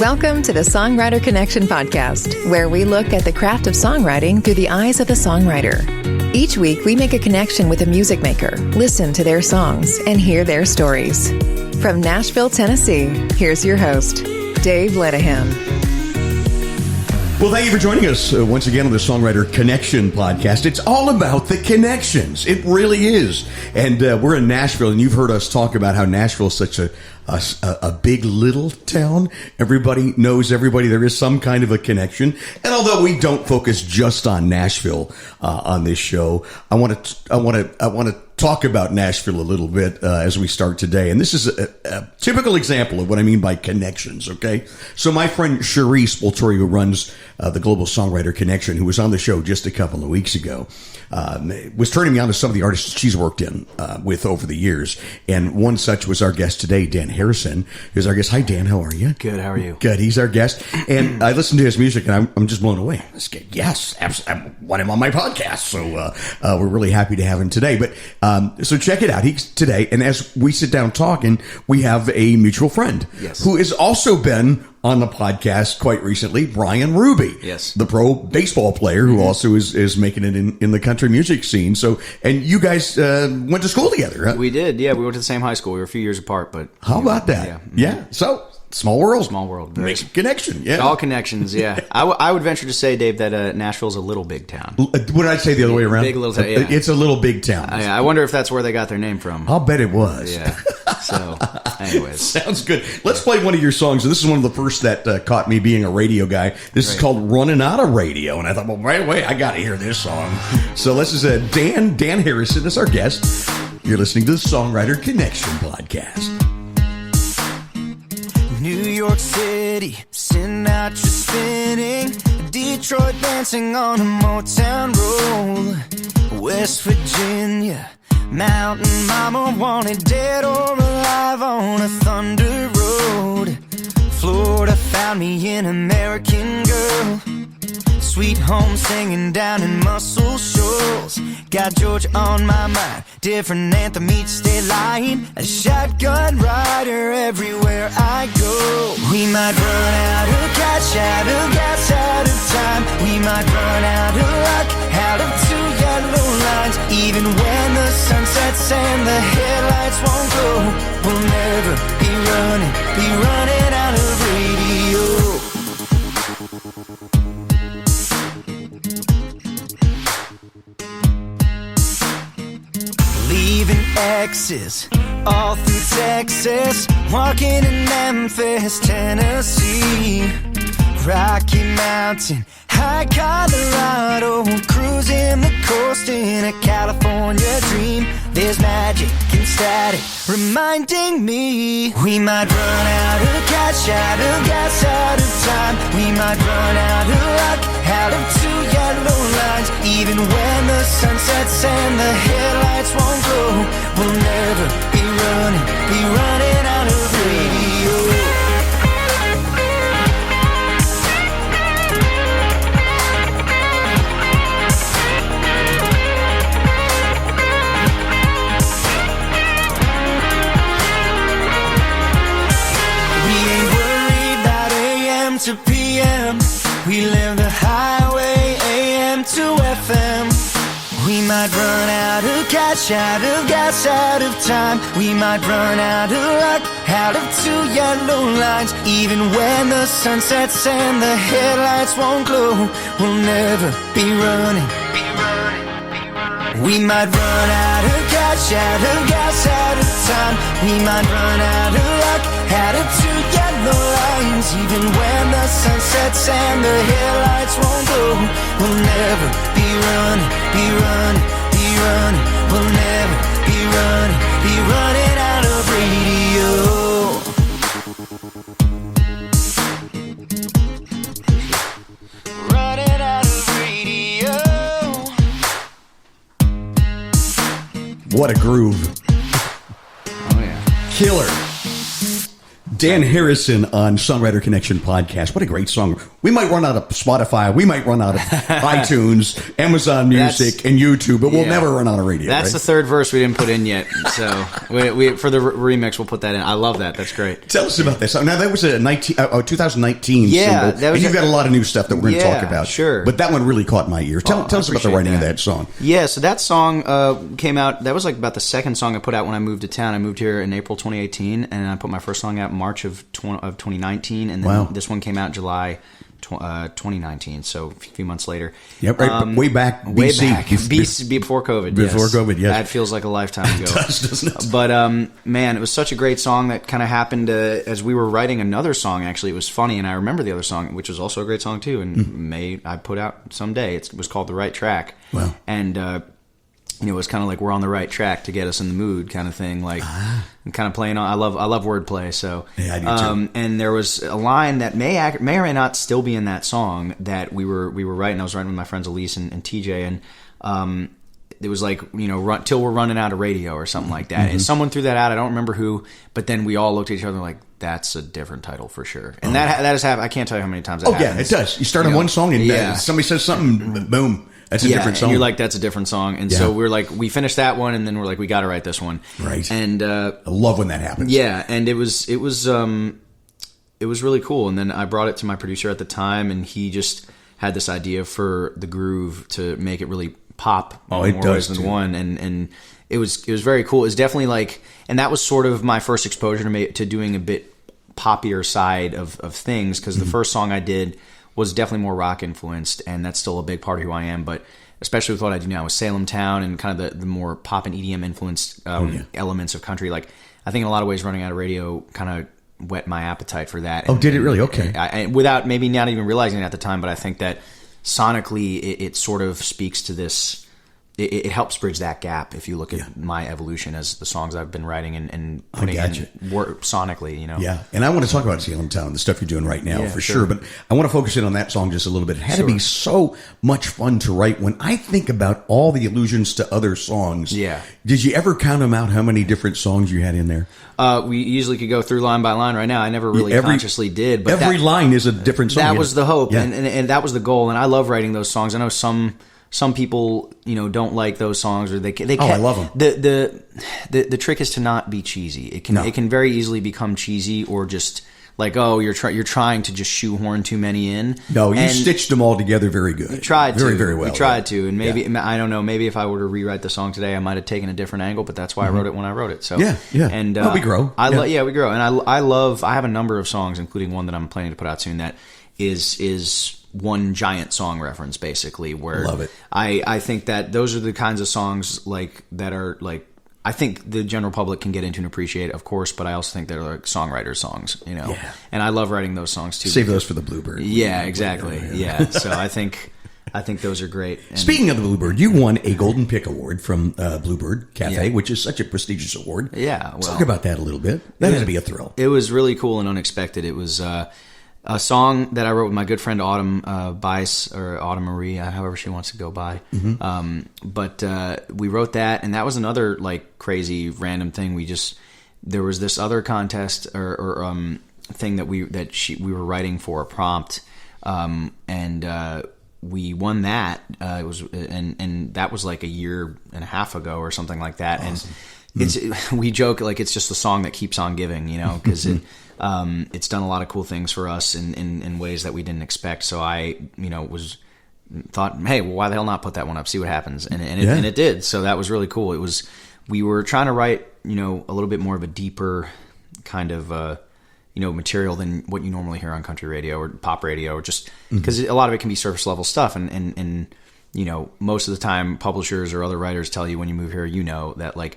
Welcome to the Songwriter Connection podcast, where we look at the craft of songwriting through the eyes of a songwriter. Each week, we make a connection with a music maker, listen to their songs, and hear their stories. From Nashville, Tennessee, here's your host, Dave Lenihan. Well, thank you for joining us once again on the Songwriter Connection podcast. It's all about the connections. It really is. And we're in Nashville, and you've heard us talk about how Nashville is such a big little town. Everybody knows everybody. There is some kind of a connection. And although we don't focus just on Nashville on this show, I want to talk about Nashville a little bit as we start today. And this is a typical example of what I mean by connections, okay? So my friend Cherise Voltori, who runs the Global Songwriter Connection, who was on the show just a couple of weeks ago, was turning me on to some of the artists she's worked in with over the years. And one such was our guest today, Dan Harrison, who's our guest. Hi, Dan. How are you? Good. How are you? Good. He's our guest. And I listened to his music, and I'm just blown away. Yes, absolutely. I want him on my podcast. So we're really happy to have him today. But so check it out. He's today, and as we sit down talking, we have a mutual friend who has also been on the podcast quite recently, Brian Ruby, the pro baseball player who also is making it in the country music scene. So, and you guys went to school together, huh? We did, yeah. We went to the same high school. We were a few years apart, but how about that? Yeah. So small world. Makes a connection. Yeah, all connections. Yeah, I would venture to say, Dave, that Nashville's a little big town. What did I say the other way around? Big little town. Yeah. It's a little big town. I wonder if that's where they got their name from. I'll bet it was. Yeah. So, anyways, sounds good. Let's play one of your songs. And this is one of the first that caught me being a radio guy. This is called "Running Out of Radio," and I thought, well, right away, I got to hear this song. So this is Dan Harrison is our guest. You're listening to the Songwriter Connection podcast. New York City, Sinatra spinning, Detroit dancing on a Motown roll, West Virginia, Mountain Mama wanted dead or alive on a thunder road, Florida found me an American girl, sweet home singing down in Muscle Shoals, got Georgia on my mind, different anthem each state line, a shotgun rider everywhere I go. We might run out of cash, out of gas, out of time, we might run out of luck, out of two yellow lines, even when the sun sets and the headlights won't glow, we'll never be running out of radio. Leaving exes all through Texas, walking in Memphis, Tennessee, Rocky Mountain, high Colorado, cruising the coast in a California dream. There's magic and static reminding me we might run out of cash, out of gas, out of time, we might run out of luck, out of two yellow lines, even when the sun sets and the headlights won't glow, we'll never be running out of radio. To PM, we live the highway, AM to FM. We might run out of cash, out of gas, out of time, we might run out of luck, out of two yellow lines, even when the sun sets and the headlights won't glow, we'll never be running. We might run out of cash, out of gas, out of time, we might run out of luck, out of two yellow lines, even when the sun sets and the headlights won't glow, we'll never be running, we'll never be running out of radio. Running out of radio. What a groove. Oh, yeah. Killer. Dan Harrison on Songwriter Connection podcast. What a great song. We might run out of Spotify. We might run out of iTunes, Amazon Music, and YouTube, but we'll never run out of radio. That's right? the third verse we didn't put in yet. So we for the remix, we'll put that in. I love that. That's great. Tell us about this. Now, that was a 2019 single. That was and you've got a lot of new stuff that we're going to talk about. Sure. But that one really caught my ear. Tell us about the writing of that song. Yeah, so that song came out, that was like about the second song I put out when I moved to town. I moved here in April 2018, and I put my first song out in March of 2019, and then this one came out July 2019 so a few months later. Yep, right, way back, BC. Before COVID. Before COVID, yes. That feels like a lifetime ago. It does, doesn't it? But man, it was such a great song that kind of happened as we were writing another song. Actually, it was funny, and I remember the other song, which was also a great song too, and I put out someday. It was called The Right Track. Wow. And it was kind of like we're on the right track to get us in the mood, kind of thing. Like, kind of playing on. I love wordplay. So, yeah, I do too. And there was a line that may or may not still be in that song that we were writing. I was writing with my friends Elise and TJ, and it was like, run till we're running out of radio or something like that. And someone threw that out. I don't remember who, but then we all looked at each other like, that's a different title for sure. And that has happened. I can't tell you how many times that happens. Yeah, it does. You start on one song and somebody says something, boom. That's a different song. And you're like, that's a different song. And so we're like, we finished that one, and then we're like, we got to write this one. Right. And I love when that happens. Yeah, and it was really cool. And then I brought it to my producer at the time, and he just had this idea for the groove to make it really pop in more ways than one. And it was very cool. It was definitely like, and that was sort of my first exposure to doing a bit poppier side of things, because the first song I did was definitely more rock influenced, and that's still a big part of who I am. But especially with what I do now with Salem Town and kind of the more pop and EDM influenced elements of country, like I think in a lot of ways running out of radio kind of whet my appetite for that. Did it really? Okay. I without maybe not even realizing it at the time, but I think that sonically it sort of speaks to this. It helps bridge that gap if you look at my evolution as the songs I've been writing and putting in work sonically, Yeah. And I want to talk about Salem Town, the stuff you're doing right now for sure. But I want to focus in on that song just a little bit. It had to be so much fun to write. When I think about all the allusions to other songs, did you ever count them out how many different songs you had in there? We usually could go through line by line right now. I never really consciously did. But every line is a different song. That was the hope, and that was the goal. And I love writing those songs. I know some people, don't like those songs, or they can't. I love them. The trick is to not be cheesy. It can very easily become cheesy, or just like, you're trying to just shoehorn too many in. No, you stitched them all together very good. We tried to. Very well. We tried to, and maybe I don't know. Maybe if I were to rewrite the song today, I might have taken a different angle. But that's why I wrote it when I wrote it. So and we grow. We grow, and I have a number of songs, including one that I'm planning to put out soon that is one giant song reference, basically, where love it. I think that those are the kinds of songs that are I think the general public can get into and appreciate, of course, but I also think they're like songwriter songs, and I love writing those songs too. Save those for the Bluebird. Yeah, exactly. So I think those are great. And speaking of the Bluebird, you won a Golden Pick Award from Bluebird Cafe, which is such a prestigious award. Yeah. Well, talk about that a little bit. That had to be a thrill. It was really cool and unexpected. It was a song that I wrote with my good friend Autumn Bice, or Autumn Marie, however she wants to go by. But we wrote that, and that was another crazy random thing. There was this other contest or thing that we were writing for a prompt, and we won that. It was and that was like a year and a half ago or something like that. Awesome. And we joke it's just the song that keeps on giving, because it's done a lot of cool things for us in ways that we didn't expect. So I, thought, hey, well, why the hell not put that one up, see what happens, and it did. So that was really cool. We were trying to write, a little bit more of a deeper kind of, material than what you normally hear on country radio or pop radio, or just because a lot of it can be surface level stuff, and most of the time publishers or other writers tell you when you move here, that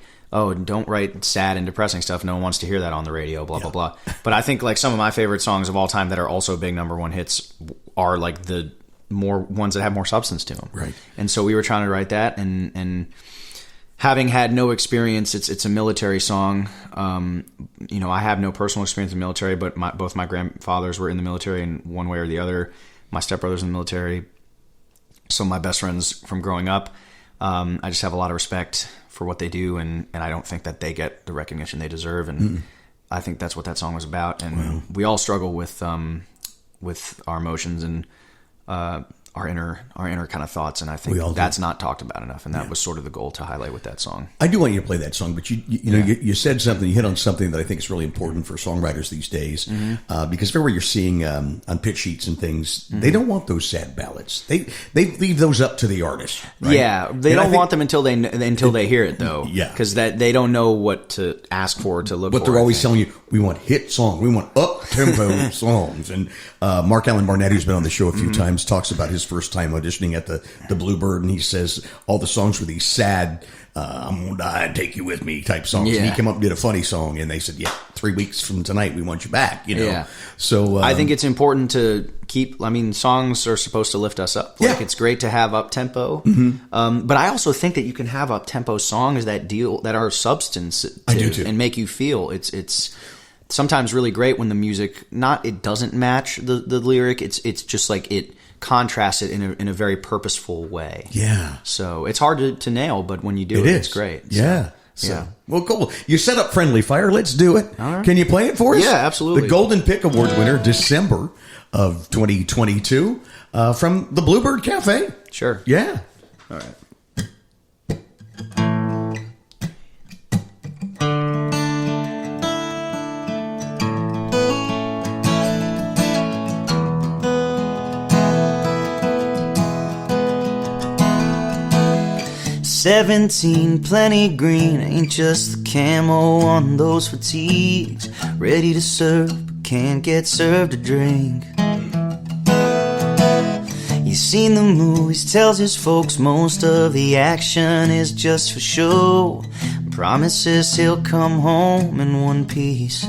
don't write sad and depressing stuff. No one wants to hear that on the radio, blah, blah, blah. But I think some of my favorite songs of all time that are also big number one hits are the more ones that have more substance to them. Right. And so we were trying to write that, and having had no experience, it's a military song. I have no personal experience in the military, but both my grandfathers were in the military in one way or the other. My stepbrother's in the military. Some of my best friends from growing up. I just have a lot of respect for what they do, and I don't think that they get the recognition they deserve. And I think that's what that song was about. And we all struggle with our emotions and our inner kind of thoughts, and I think that's not talked about enough, and that was sort of the goal to highlight with that song. I do want you to play that song, but you said something, you hit on something that I think is really important for songwriters these days, because everywhere you're seeing on pitch sheets and things, they don't want those sad ballads. They leave those up to the artist. Right? Yeah, they don't want them until they hear it though. Yeah, because they don't know what to ask for, to look for. But they're always telling you, we want hit songs, we want up tempo songs, and Mark Allen Barnett, who's been on the show a few times, talks about his first time auditioning at the Bluebird, and he says all the songs were these sad, I'm gonna die and take you with me type songs. Yeah. And he came up and did a funny song, and they said, 3 weeks from tonight we want you back. Yeah. So I think it's important to keep. I mean, songs are supposed to lift us up. Like it's great to have up tempo, but I also think that you can have up tempo songs that are substance. I do too, and make you feel. It's sometimes really great when the music it doesn't match the lyric. It's just like it contrasts it in a very purposeful way. Yeah. So it's hard to nail, but when you do it's great. Yeah. So, well, cool. You set up Friendly Fire. Let's do it. All right. Can you play it for us? Yeah, absolutely. The Golden Pick Award winner, December of 2022, from the Bluebird Cafe. Sure. Yeah. All right. 17, plenty green, ain't just the camo on those fatigues. Ready to serve, but can't get served a drink. He's seen the movies, tells his folks most of the action is just for show. Promises he'll come home in one piece.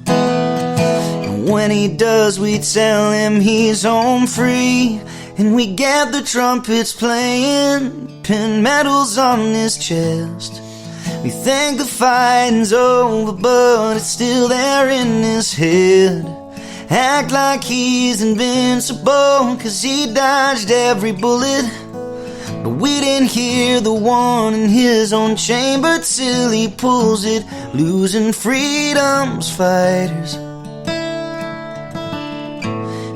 And when he does, we tell him he's home free. And we get the trumpets playing, pin medals on his chest. We think the fighting's over, but it's still there in his head. Act like he's invincible, 'cause he dodged every bullet. But we didn't hear the one in his own chamber till he pulls it, losing freedom's fighters.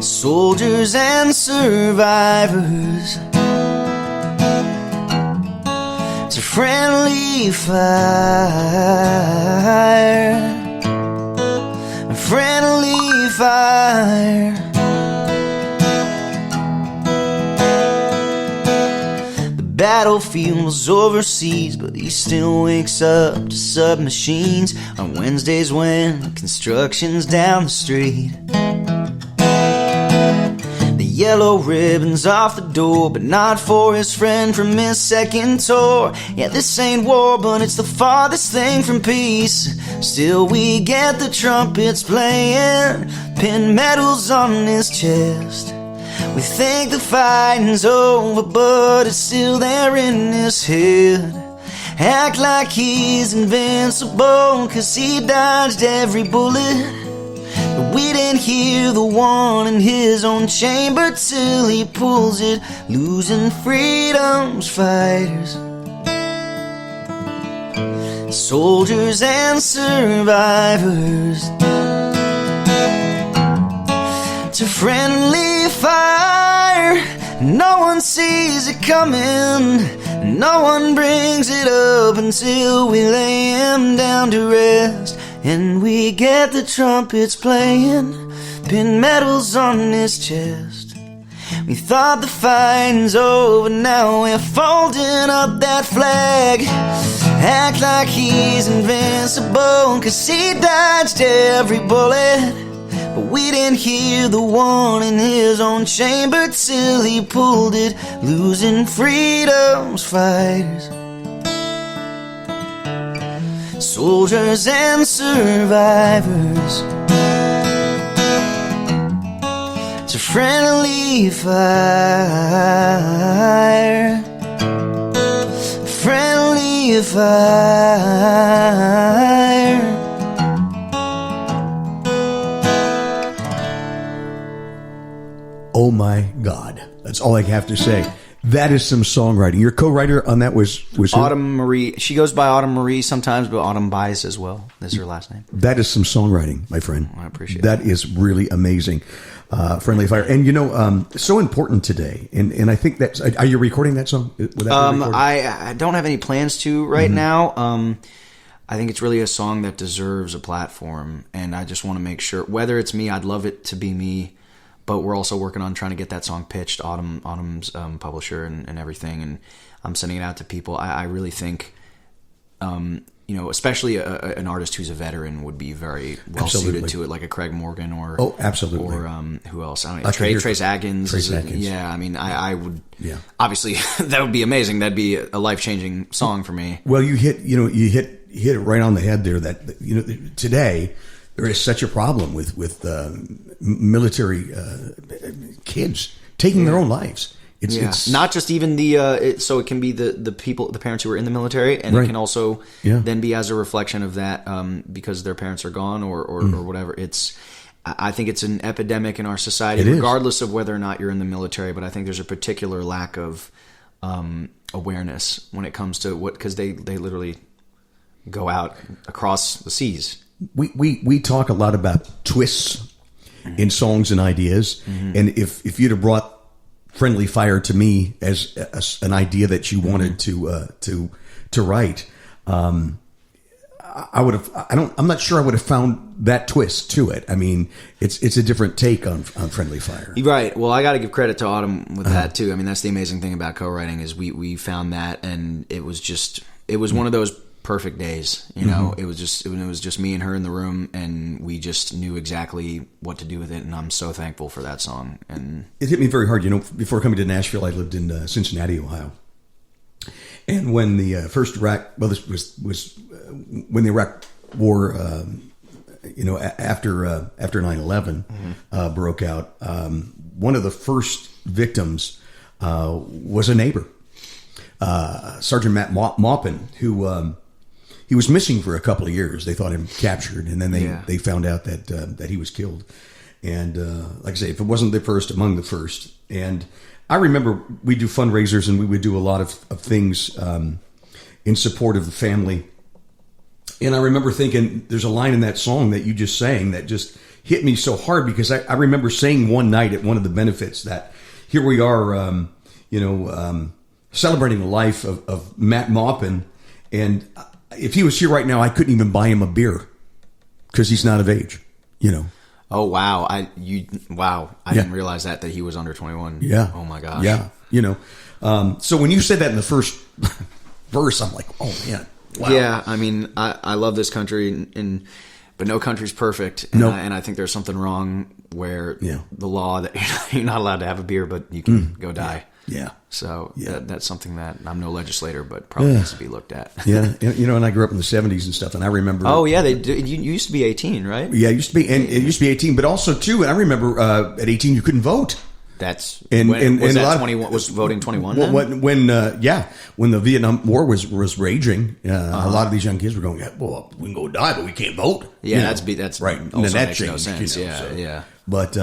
Soldiers and survivors, it's a friendly fire, a friendly fire. The battlefield was overseas, but he still wakes up to submachines on Wednesdays when construction's down the street. Yellow ribbons off the door, but not for his friend from his second tour. Yeah, this ain't war, but it's the farthest thing from peace. Still we get the trumpets playing, pin medals on his chest. We think the fighting's over, but it's still there in his head. Act like he's invincible, 'cause he dodged every bullet. But we didn't hear the one in his own chamber till he pulls it, losing freedom's fighters. Soldiers and survivors, it's a friendly fire. No one sees it coming, no one brings it up until we lay him down to rest. And we get the trumpets playing, pin medals on his chest. We thought the fighting's over, now we're folding up that flag. Act like he's invincible, 'cause he dodged every bullet. But we didn't hear the one in his own chamber till he pulled it, losing freedom's fighters. Soldiers and survivors, it's a friendly fire, friendly fire. Oh my God. That's all I have to say. That is some songwriting. Your co-writer on that was who? Autumn Marie. She goes by Autumn Marie sometimes, but Autumn Bice as well. This is her last name. That is some songwriting, my friend. I appreciate that. That is really amazing. Friendly Fire. And, so important today. And I think that's... Are you recording that song? I don't have any plans to right now. I think it's really a song that deserves a platform. And I just want to make sure... Whether it's me, I'd love it to be me. But we're also working on trying to get that song pitched, Autumn's publisher and everything, and I'm sending it out to people. I really think, especially an artist who's a veteran would be very well suited to it, like a Craig Morgan or absolutely, or who else? I don't know. Trace Atkins. Trace Atkins. Yeah, I mean, I would. Yeah. Obviously, that would be amazing. That'd be a life-changing song for me. Well, you hit it right on the head there. That today. There is such a problem with military kids taking their own lives. It's not just even so it can be the people, the parents who are in the military, and it can also then be as a reflection of that because their parents are gone or whatever. I think it's an epidemic in our society, regardless of whether or not you're in the military. But I think there's a particular lack of awareness when it comes to because they literally go out across the seas. We talk a lot about twists in songs and ideas, and if you'd have brought Friendly Fire to me as an idea that you wanted to write, I would have. I'm not sure I would have found that twist to it. I mean, it's a different take on Friendly Fire. Right. Well, I got to give credit to Autumn with that too. I mean, that's the amazing thing about co-writing is we found that, and it was one of those perfect days, it was just me and her in the room, and we just knew exactly what to do with it, and I'm so thankful for that song. And it hit me very hard. Before coming to Nashville, I lived in Cincinnati, Ohio, and when the first Iraq, this was when the Iraq War, after 9/11 broke out, one of the first victims was a neighbor, Sergeant Matt Maupin, who. He was missing for a couple of years. They thought him captured, and then they found out that he was killed. And like I say, if it wasn't the first, among the first. And I remember we do fundraisers, and we would do a lot of things in support of the family. And I remember thinking, there's a line in that song that you just sang that just hit me so hard, because I remember saying one night at one of the benefits that here we are, celebrating the life of Matt Maupin, and if he was here right now, I couldn't even buy him a beer because he's not of age, Oh, wow. I didn't realize that he was under 21. Yeah. Oh my gosh. Yeah. So when you said that in the first verse, I'm like, oh man. Wow. Yeah. I mean, I love this country but no country's perfect. And, and I think there's something wrong where the law that you're not allowed to have a beer, but you can go die. Yeah. So that's something that I'm no legislator, but probably needs to be looked at. Yeah. And I grew up in the 70s and stuff, and I remember. Oh, yeah. You used to be 18, right? Yeah, it used to be. And it used to be 18, but also, too, and I remember at 18, you couldn't vote. Was that 21? Was voting 21? When the Vietnam War was raging, a lot of these young kids were going, well, we can go die, but we can't vote. Yeah, that's right. Also and that makes changed, no sense. Yeah. But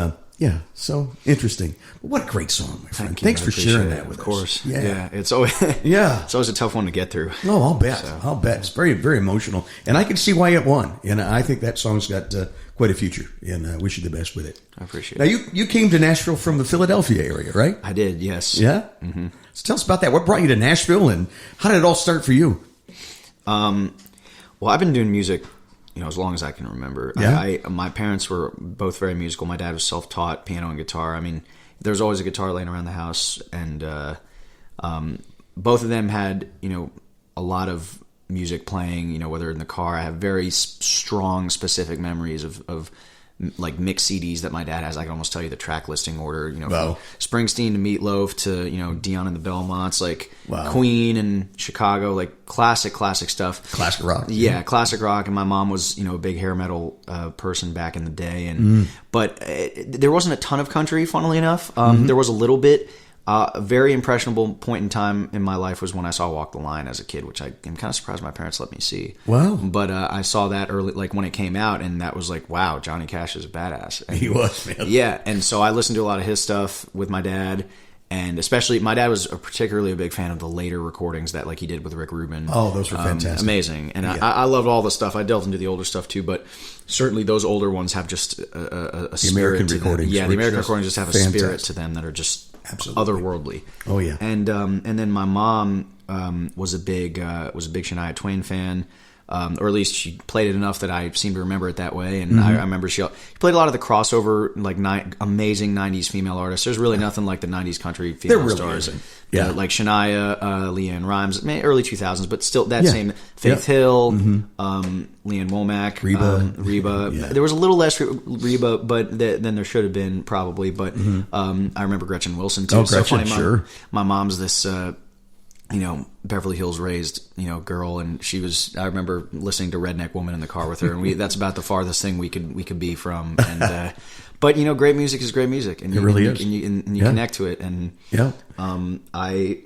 so interesting. What a great song, my friend. Thanks for sharing that with us. Of course. Yeah. It's always it's always a tough one to get through. Oh, I'll bet. I'll bet. It's very, very emotional. And I can see why it won. And I think that song's got quite a future. And I wish you the best with it. I appreciate it. Now, you came to Nashville from the Philadelphia area, right? I did, yes. Yeah? Mm-hmm. So tell us about that. What brought you to Nashville, and how did it all start for you? Well, I've been doing music as long as I can remember. Yeah. My parents were both very musical. My dad was self-taught piano and guitar. I mean, there was always a guitar laying around the house, and both of them had a lot of music playing. Whether in the car, I have very strong, specific memories of like mix CDs that my dad has. I can almost tell you the track listing order. From Springsteen to Meatloaf to Dion and the Belmonts, like Queen and Chicago, like classic stuff. Classic rock. Yeah, classic rock. And my mom was a big hair metal person back in the day, and but there wasn't a ton of country. Funnily enough, there was a little bit. A very impressionable point in time in my life was when I saw Walk the Line as a kid, which I am kind of surprised my parents let me see. Wow. But I saw that early, like when it came out, and that was like, wow, Johnny Cash is a badass. And, he was, man. Yeah, and so I listened to a lot of his stuff with my dad, And especially, my dad was particularly a big fan of the later recordings that like he did with Rick Rubin. Oh, those were fantastic. Amazing. And I loved all the stuff. I delved into the older stuff too, but certainly those older ones have just a spirit American to recordings. them. Yeah, the American recordings just have a fantastic. spirit to them that are just otherworldly. Oh yeah. And then my mom was a big Shania Twain fan. Or at least she played it enough that I seem to remember it that way. And I remember she played a lot of the crossover, like amazing 90s female artists. There's really nothing like the 90s country female There really stars. isn't. Yeah. Like Shania, Leanne Rimes, early 2000s, but still that same Faith Hill, Leanne Womack, Reba. Yeah. There was a little less Reba, but than there should have been probably. But I remember Gretchen Wilson too. Oh, Gretchen, sure. My mom's this... Beverly Hills raised, girl, and she was. I remember listening to Redneck Woman in the car with her, and that's about the farthest thing we could be from. And but great music is great music, and it really is, and you connect to it. And Shania.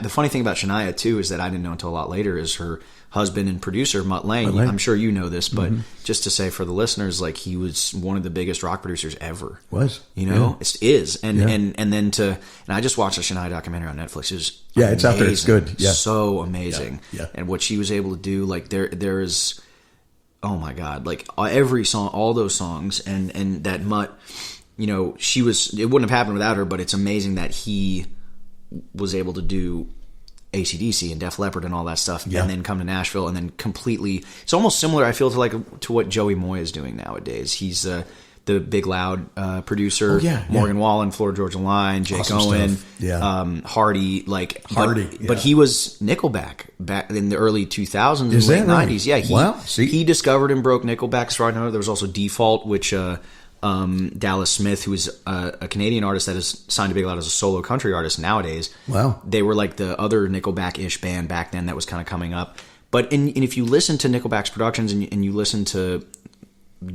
The funny thing about Shania too is that I didn't know until a lot later is her husband and producer Mutt Lange. I'm sure you know this, but just to say for the listeners, like he was one of the biggest rock producers ever. It is, and I just watched a Shania documentary on Netflix. It was it's out there. It's good. Yeah, so amazing. Yeah. And what she was able to do, like there is, oh my God, like every song, all those songs, and that Mutt, she was. It wouldn't have happened without her, but it's amazing that he was able to do AC/DC and Def Leppard and all that stuff, and then come to Nashville and then completely. It's almost similar, I feel, to what Joey Moy is doing nowadays. He's the Big Loud producer, Morgan Wallen, Florida Georgia Line, Jake awesome Owen, Hardy, Hardy. But he was Nickelback back in the early 2000s and Is late that 90s. right? Yeah, he discovered and broke Nickelback. So I know there was also Default, which Dallas Smith, who is a Canadian artist that is signed to Big Loud as a solo country artist nowadays. Wow. They were like the other Nickelback-ish band back then that was kind of coming up. But and if you listen to Nickelback's productions and you listen to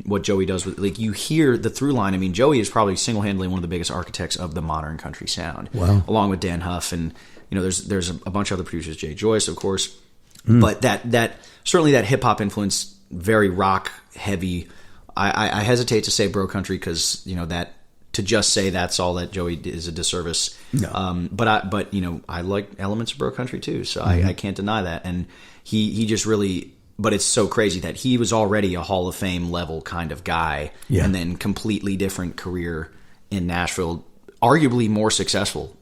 what Joey does with, like, you hear the through line. I mean, Joey is probably single-handedly one of the biggest architects of the modern country sound. Wow. Along with Dan Huff, and there's a bunch of other producers, Jay Joyce, of course. But that certainly that hip hop influence, very rock heavy. I hesitate to say bro country because that to just say that's all that Joey did is a disservice. No. But I like elements of bro country too, so I can't deny that. And he just really. But it's so crazy that he was already a Hall of Fame level kind of guy, and then completely different career in Nashville, arguably more successful.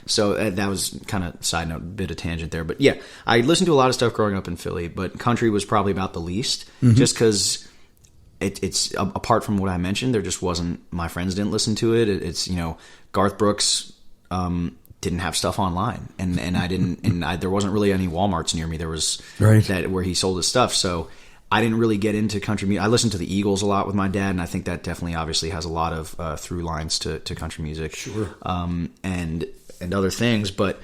So that was kind of side note, bit of tangent there. But yeah, I listened to a lot of stuff growing up in Philly, but country was probably about the least, just because it's apart from what I mentioned, there just wasn't. My friends didn't listen to it. It's Garth Brooks. Didn't have stuff online, and I didn't, and there wasn't really any Walmarts near me. There was that where he sold his stuff, so I didn't really get into country music. I listened to the Eagles a lot with my dad, and I think that definitely, obviously, has a lot of through lines to country music, and other things. But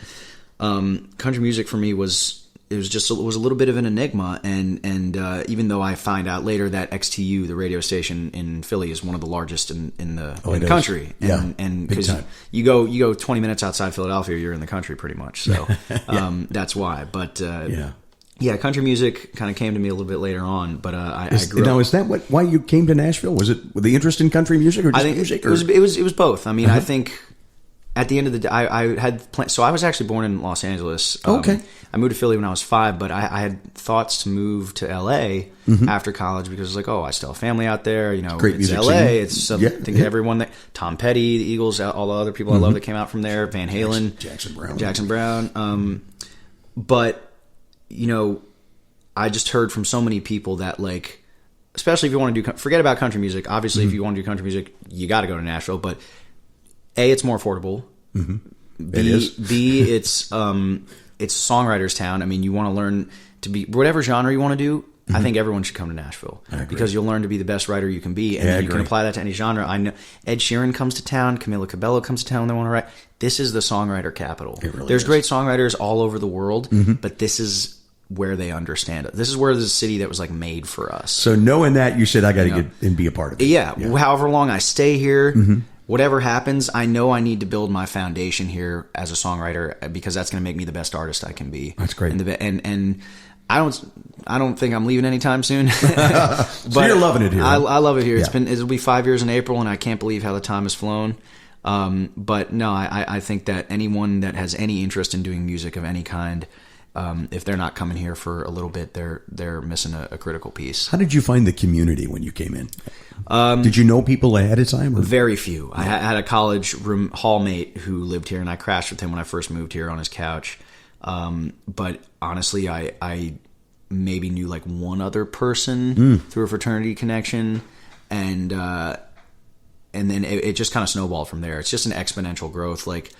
country music for me was a little bit of an enigma, and even though I find out later that XTU, the radio station in Philly, is one of the largest in the country, and because you go 20 minutes outside Philadelphia, you're in the country pretty much. So that's why. But country music kind of came to me a little bit later on. But I grew up. Now, is that why you came to Nashville? Was it the interest in country music, or just music? It was both. I mean, I think. At the end of the day, I had plans. So I was actually born in Los Angeles. Okay. I moved to Philly when I was 5, but I had thoughts to move to LA after college because it was like, I still have family out there. Great it's music LA. scene. It's something everyone that Tom Petty, the Eagles, all the other people I love that came out from there, Van Halen, Jackson Brown. But I just heard from so many people that, like, especially if you want to forget about country music. Obviously, if you want to do country music, you got to go to Nashville, but. A, it's more affordable. B, it's songwriter's town. I mean, you want to learn to be whatever genre you want to do. I think everyone should come to Nashville because you'll learn to be the best writer you can be, and you can apply that to any genre. I know Ed Sheeran comes to town, Camila Cabello comes to town. They want to write. This is the songwriter capital. There's great songwriters all over the world, but this is where they understand it. This is where there's a city that was like made for us. So knowing that, you said I got to get and be a part of it. Yeah. However long I stay here. Whatever happens, I know I need to build my foundation here as a songwriter because that's going to make me the best artist I can be. That's great. And I don't think I'm leaving anytime soon. So you're loving it here. I love it here. It'll be 5 years in April, and I can't believe how the time has flown. But no, I think that anyone that has any interest in doing music of any kind, if they're not coming here for a little bit, they're missing a critical piece. How did you find the community when you came in? Did you know people ahead of time? Or? Very few. I had a college room hallmate who lived here, and I crashed with him when I first moved here on his couch. But honestly, I maybe knew like one other person through a fraternity connection, and then it just kind of snowballed from there. It's just an exponential growth. Like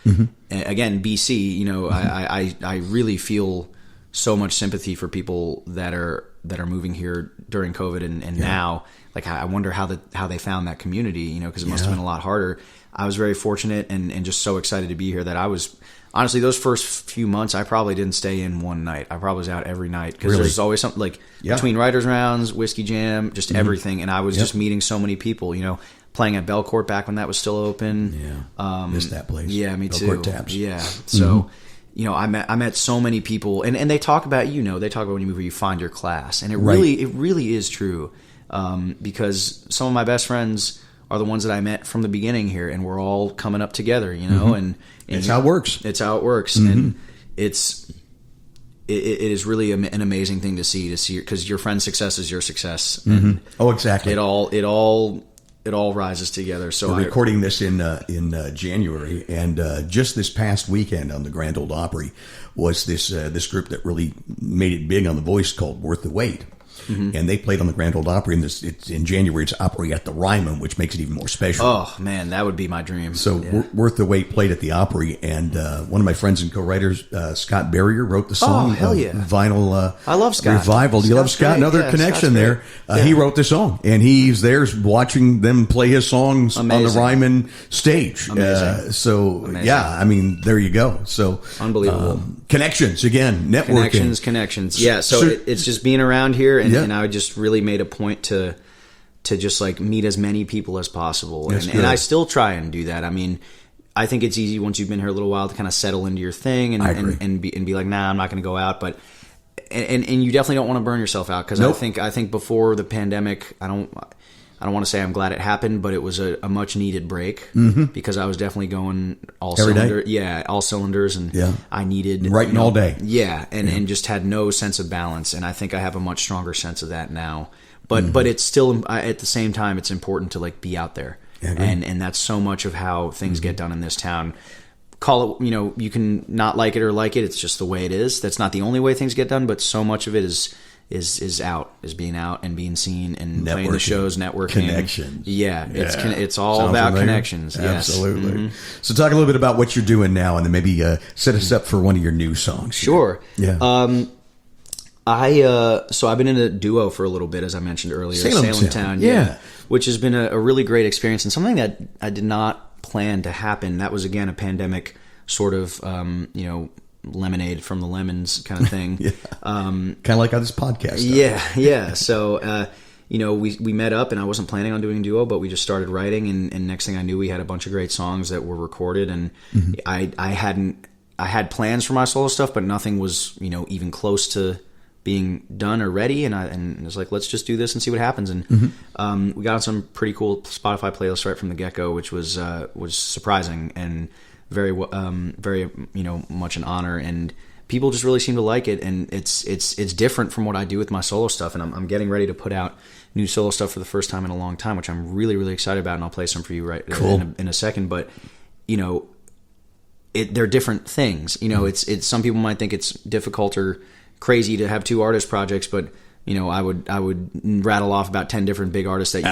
again, BC, you know, I really feel so much sympathy for people that are moving here during COVID and now. Like, I wonder how they found that community, you know, because it must have been a lot harder. I was very fortunate and just so excited to be here that I was, honestly, those first few months, I probably didn't stay in one night. I probably was out every night because there's always something like between writers' rounds, whiskey jam, just everything. And I was just meeting so many people, you know, playing at Belcourt back when that was still open. Yeah, missed that place. Yeah, me too. Belcourt Taps. Yeah, so... You know, I met so many people, and they talk about, you know, they talk about when you move here, you find your class, and it really is true, because some of my best friends are the ones that I met from the beginning here, and we're all coming up together, you know, and it's how it works. It's how it works, and it is really an amazing thing to see because your friend's success is your success. And exactly. It all rises together. So we're recording this in January, and just this past weekend on the Grand Ole Opry was this group that really made it big on The Voice called Worth the Wait. And they played on the Grand Ole Opry, and it's in January. It's Opry at the Ryman, which makes it even more special. Oh man, that would be my dream. So Worth the Wait played at the Opry, and one of my friends and co-writers, Scott Barrier, wrote the song. Oh hell yeah! Vinyl. I love Scott. Revival. Do you love Scott? Great. Another connection there. He wrote the song, and he's there watching them play his songs on the Ryman stage. Amazing. Yeah, I mean, there you go. So unbelievable. Connections again, networking. Connections. Yeah. So it's just being around here, and I just really made a point to just like meet as many people as possible, and I still try and do that. I mean, I think it's easy once you've been here a little while to kind of settle into your thing and be like, nah, I'm not going to go out, but and you definitely don't want to burn yourself out because I think before the pandemic, I don't want to say I'm glad it happened, but it was a much needed break because I was definitely going all cylinders, and I needed writing all day. Yeah, and just had no sense of balance, and I think I have a much stronger sense of that now. But it's still at the same time it's important to like be out there, and that's so much of how things get done in this town. Call it, you know, you can not like it or like it. It's just the way it is. That's not the only way things get done, but so much of it is being out and being seen and playing the shows, networking, connections. It's all about connections. Absolutely. Yes. So talk a little bit about what you're doing now, and then maybe set us up for one of your new songs. Sure. Yeah. I've been in a duo for a little bit, as I mentioned earlier, Salem Town. Yeah. Which has been a really great experience and something that I did not plan to happen. That was again a pandemic sort of lemonade from the lemons kind of thing. Kind of like on this podcast. Yeah. So we met up, and I wasn't planning on doing a duo, but we just started writing, and next thing I knew, we had a bunch of great songs that were recorded, and I had plans for my solo stuff, but nothing was even close to being done or ready, and it was like, let's just do this and see what happens. And we got on some pretty cool Spotify playlists right from the get-go, which was surprising and very much an honor, and people just really seem to like it, and it's different from what I do with my solo stuff, and I'm getting ready to put out new solo stuff for the first time in a long time, which I'm really, really excited about, and I'll play some for you in a second. But they're different things. It's some people might think it's difficult or crazy to have two artist projects, but I would rattle off about 10 different big artists that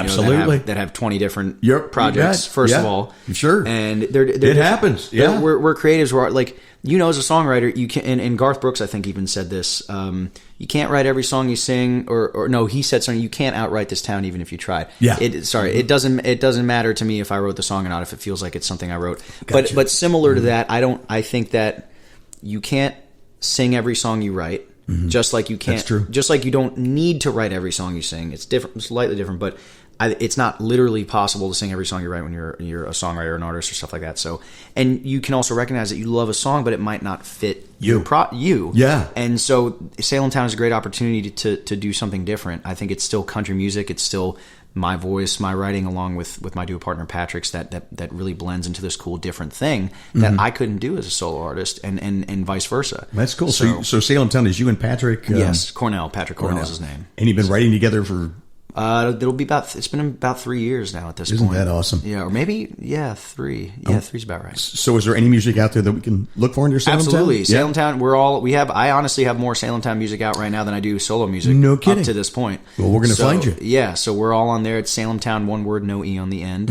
that have 20 different projects. First of all, sure, and it happens. Yeah, we're creatives. We're like, as a songwriter, you can. And Garth Brooks, I think, even said this. You can't write every song you sing, or no, he said something. You can't outright this town, even if you tried. Yeah. It doesn't matter to me if I wrote the song or not, if it feels like it's something I wrote. Gotcha. But similar to that, I think that you can't sing every song you write. Just like you can't. That's true. Just like you don't need to write every song you sing. It's different, slightly different, but it's not literally possible to sing every song you write when you're a songwriter or an artist or stuff like that. So, and you can also recognize that you love a song, but it might not fit you. Yeah. And so, Salem Town is a great opportunity to do something different. I think it's still country music. It's still my voice, my writing, along with my duo partner Patrick's, that really blends into this cool different thing that I couldn't do as a solo artist, and vice versa. That's cool. So Salem Town is you and Patrick? Yes, Patrick Cornell is his name. And you've been writing together for... it's been about 3 years now at this point. Isn't that awesome? Yeah, or maybe 3. Yeah, 3's about right. So is there any music out there that we can look for in your Salem Town? Absolutely. Salem Town, I honestly have more Salem Town music out right now than I do solo music. No kidding. Up to this point. Well, we're going to find you. Yeah, so we're all on there. It's Salem Town, one word, no E on the end.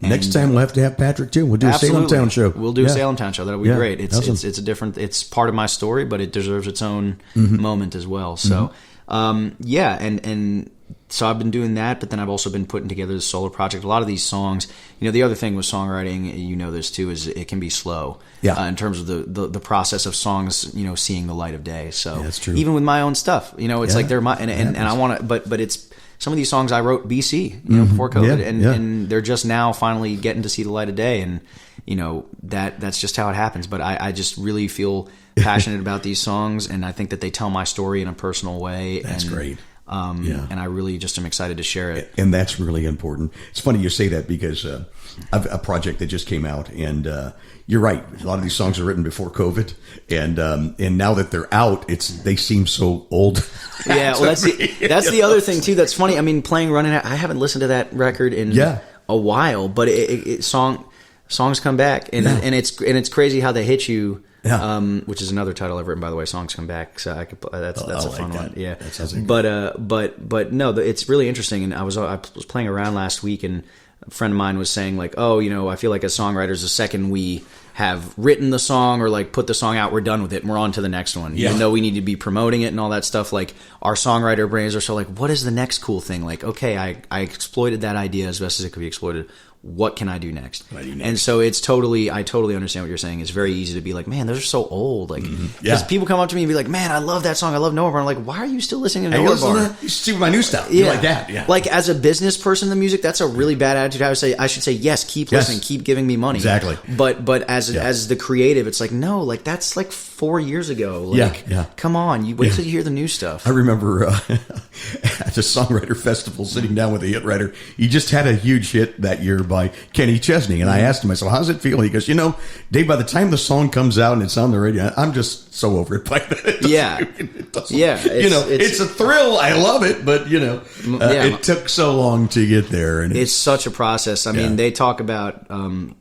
Next time we'll have to have Patrick too. We'll do a Salem Town show. We'll do a Salem Town show. That'll be great. Awesome. It's a different, it's part of my story, but it deserves its own moment as well. So, and so I've been doing that, but then I've also been putting together this solo project. A lot of these songs, the other thing with songwriting, this too, is it can be slow. Yeah. In terms of the process of songs, seeing the light of day. So that's true. Even with my own stuff, it's like they're my, and I want to, but it's some of these songs I wrote BC, before COVID, and they're just now finally getting to see the light of day, and that's just how it happens. But I just really feel passionate about these songs, and I think that they tell my story in a personal way. That's great. And I really just am excited to share it. And that's really important. It's funny you say that because I've a project that just came out, and you're right. A lot of these songs are written before COVID, and now that they're out, they seem so old. Yeah, well, that's the other thing too. That's funny. I mean, playing Running Out, I haven't listened to that record in a while, but songs come back, and it's crazy how they hit you. Yeah. Which is another title I've written, by the way. Songs Come Back. So I could. That's a fun one. Yeah. That sounds like but no, it's really interesting. And I was playing around last week, and a friend of mine was saying like, oh, I feel like as songwriters, the second we have written the song or like put the song out, we're done with it and we're on to the next one. Yeah. Even though we need to be promoting it and all that stuff, like our songwriter brains are so like, what is the next cool thing? Like, okay, I exploited that idea as best as it could be exploited. What can I do next? And so I totally understand what you're saying. It's very easy to be like, man, those are so old. Like, because people come up to me and be like, man, I love that song. I love Nowhere Bar. I'm like, why are you still listening to Nowhere Bar? You see my new stuff. Yeah. You're like that. Yeah. Like as a business person, the music, that's a really bad attitude. I should say, yes, keep listening, keep giving me money. Exactly. But as the creative, it's like, no, like that's like 4 years ago. Like, come on, you wait till you hear the new stuff. I remember at the Songwriter Festival sitting down with a hit writer. He just had a huge hit that year by Kenny Chesney, and I asked him, I said, how does it feel? He goes, Dave, by the time the song comes out and it's on the radio, I'm just so over it by then. It's a thrill. I love it, but it took so long to get there, and it's such a process. I mean, they talk about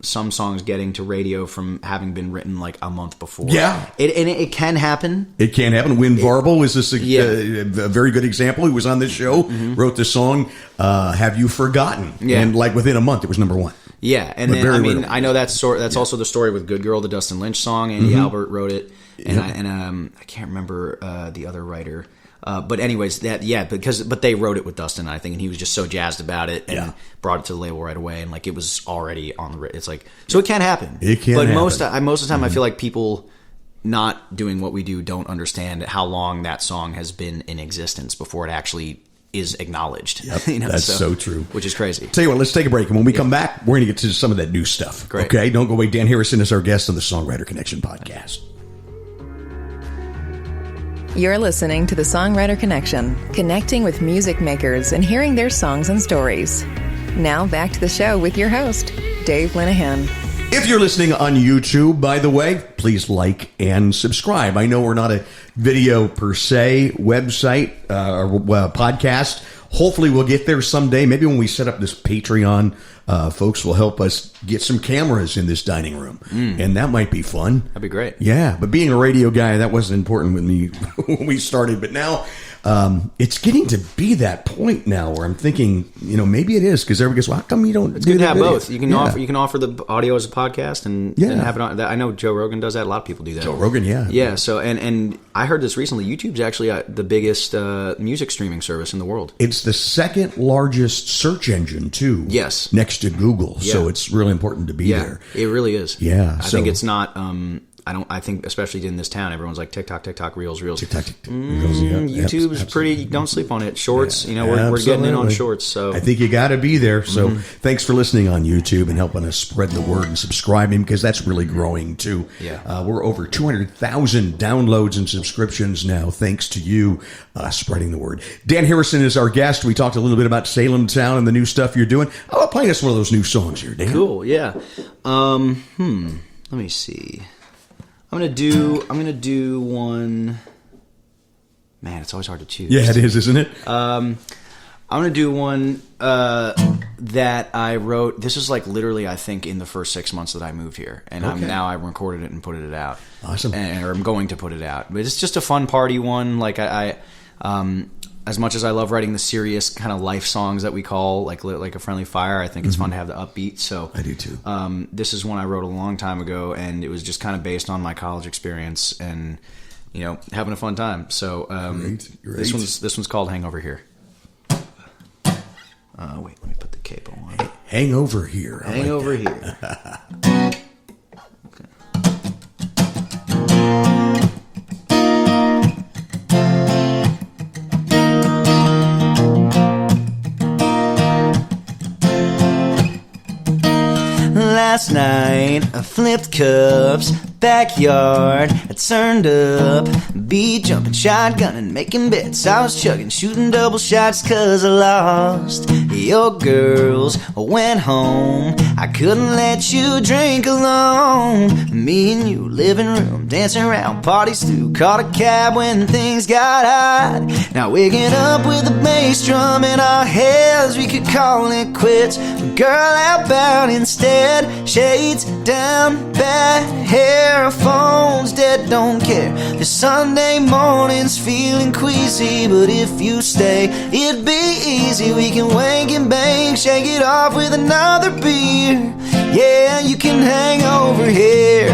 some songs getting to radio from having been written like a month before. Yeah, it can happen. It can happen. Win Varble was a very good example. Who was on this show, wrote the song "Have You Forgotten?" and like within a month, it was number one. Yeah, and then I know that's also the story with "Good Girl," the Dustin Lynch song. Andy Albert wrote it, and I can't remember the other writer. But anyways, but they wrote it with Dustin, I think, and he was just so jazzed about it and brought it to the label right away, and like it was already on the. It's like so it can happen. It can. But most of the time, I feel like people not doing what we do don't understand how long that song has been in existence before it actually is acknowledged. Yep, that's so true. Which is crazy. Tell you what, let's take a break. And when we come back, we're going to get to some of that new stuff. Great. Okay? Don't go away. Dan Harrison is our guest on the Songwriter Connection podcast. You're listening to the Songwriter Connection, connecting with music makers and hearing their songs and stories. Now back to the show with your host, Dave Linehan. If you're listening on YouTube, by the way, please like and subscribe. I know we're not a video per se website or podcast. Hopefully we'll get there someday. Maybe when we set up this Patreon, folks will help us get some cameras in this dining room. And that might be fun. That'd be great. Yeah, but being a radio guy, that wasn't important with me when we started. But now it's getting to be that point now where I'm thinking, maybe it is, because everybody goes, well, how come you don't do that? Both. You can offer the audio as a podcast and have it on. I know Joe Rogan does that. A lot of people do that. Joe Rogan, yeah. So and I heard this recently. YouTube's actually the biggest music streaming service in the world. It's the second largest search engine too. Yes, next to Google. So it's really important to be there. It really is. Yeah, I think it's not. I think especially in this town, everyone's like TikTok, Reels. TikTok, Reels, yeah. YouTube's pretty. Don't sleep on it. Shorts, we're getting in on shorts. So I think you got to be there. So thanks for listening on YouTube and helping us spread the word and subscribing, because that's really growing too. Yeah. We're over 200,000 downloads and subscriptions now, thanks to you spreading the word. Dan Harrison is our guest. We talked a little bit about Salem Town and the new stuff you're doing. How about playing us one of those new songs here, Dan? Cool. Yeah. Let me see. I'm gonna do one. Man, it's always hard to choose. Yeah, it is, isn't it? I'm gonna do one that I wrote. This is like literally, I think, in the first 6 months that I moved here, and I recorded it and put it out. Awesome. Or I'm going to put it out. But it's just a fun party one. Like I as much as I love writing the serious kind of life songs that we call like a Friendly Fire, I think it's fun to have the upbeat. So I do too. This is one I wrote a long time ago, and it was just kind of based on my college experience and having a fun time. So Great. this one's called "Hangover Here." Wait, let me put the capo on. Hangover Here. Hangover Here. Last night, I flipped cups, backyard, I turned up, beat jumping, shotgunning, making bets. I was chugging, shooting double shots 'cause I lost. Your girls went home, I couldn't let you drink alone. Me and you, living room, dancing around, parties too. Caught a cab when things got hot. Now waking up with a bass drum in our heads, we could call it quits. But girl, how about instead? Shades down, bad hair, phones dead, don't care. The Sunday mornings feeling queasy, but if you stay, it'd be easy. We can wank and bang, shake it off with another beer. Yeah, you can hang over here.